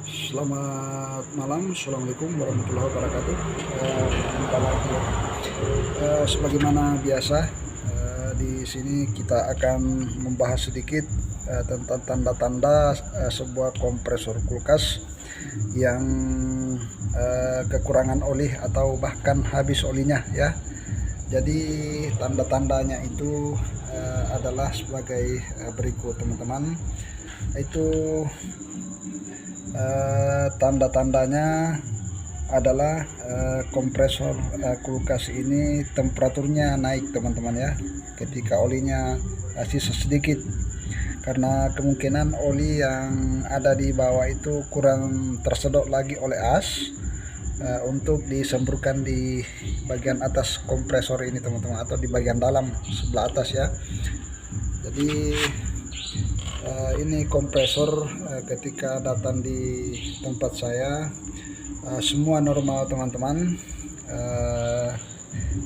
Selamat malam, assalamualaikum warahmatullahi wabarakatuh. Jumpa lagi ya. Sebagaimana biasa, di sini kita akan membahas sedikit tentang tanda-tanda sebuah kompresor kulkas yang kekurangan oli atau bahkan habis olinya ya. Jadi tanda-tandanya itu adalah sebagai berikut teman-teman. Itu tanda-tandanya adalah kompresor kulkas ini temperaturnya naik teman-teman ya, ketika olinya sisa sedikit, karena kemungkinan oli yang ada di bawah itu kurang tersedot lagi oleh as untuk disemburkan di bagian atas kompresor ini teman-teman, atau di bagian dalam sebelah atas ya. Jadi ini kompresor ketika datang di tempat saya semua normal teman-teman,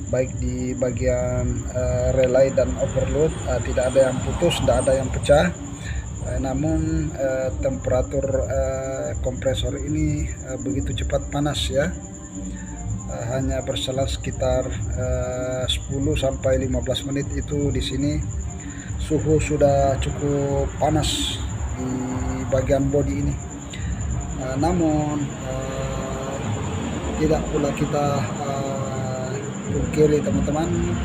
baik di bagian relay dan overload tidak ada yang putus, tidak ada yang pecah. Namun temperatur kompresor ini begitu cepat panas ya, hanya berselang sekitar 10-15 menit itu di sini suhu sudah cukup panas di bagian bodi ini. Namun tidak pula kita pungkiri teman-teman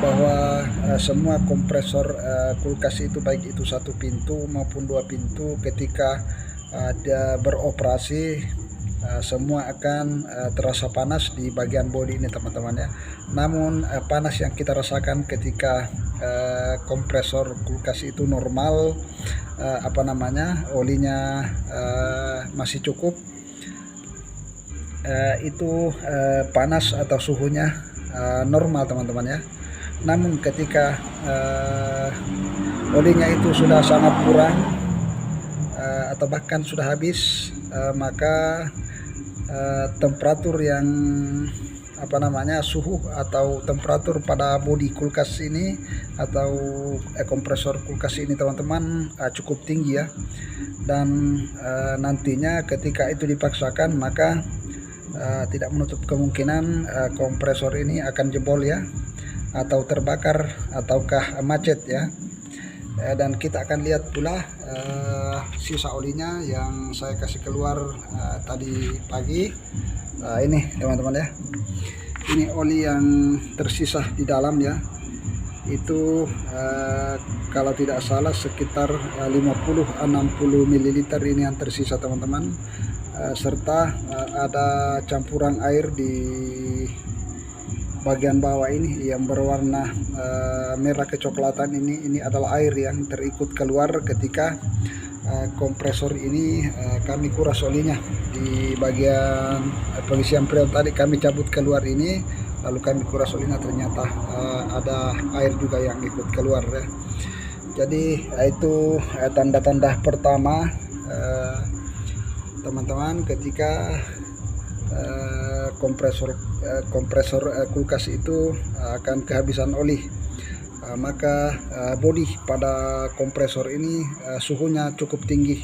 bahwa semua kompresor kulkas itu, baik itu satu pintu maupun dua pintu, ketika dia beroperasi semua akan terasa panas di bagian bodi ini teman-teman ya. Namun panas yang kita rasakan ketika kompresor kulkas itu normal, olinya masih cukup, itu panas atau suhunya normal teman-teman ya. Namun ketika olinya itu sudah sangat kurang atau bahkan sudah habis, maka temperatur yang suhu atau temperatur pada bodi kulkas ini atau kompresor kulkas ini teman-teman cukup tinggi ya. Dan nantinya ketika itu dipaksakan, maka tidak menutup kemungkinan kompresor ini akan jebol ya, atau terbakar ataukah macet ya. Dan kita akan lihat pula sisa olinya yang saya kasih keluar tadi pagi. Ini teman-teman ya, ini oli yang tersisa di dalam ya, itu kalau tidak salah sekitar 50-60 ml ini yang tersisa teman-teman, serta ada campuran air di bagian bawah ini yang berwarna merah kecoklatan. Ini adalah air yang terikut keluar ketika kompresor ini kami kuras olinya di bagian pengisian period tadi. Kami cabut keluar ini, lalu kami kuras olinya, ternyata ada air juga yang ikut keluar ya. Jadi itu tanda-tanda pertama teman-teman ketika kompresor kulkas itu akan kehabisan oli. Maka bodi pada kompresor ini suhunya cukup tinggi,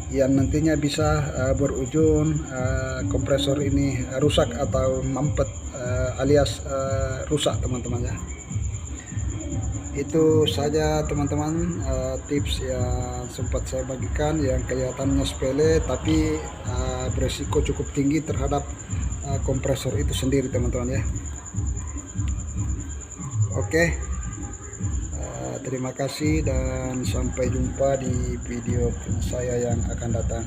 yang nantinya bisa berujung kompresor ini rusak atau mampet alias rusak teman-teman ya. Itu saja teman-teman tips yang sempat saya bagikan, yang kelihatannya sepele tapi beresiko cukup tinggi terhadap kompresor itu sendiri teman-teman ya. Oke, terima kasih dan sampai jumpa di video saya yang akan datang.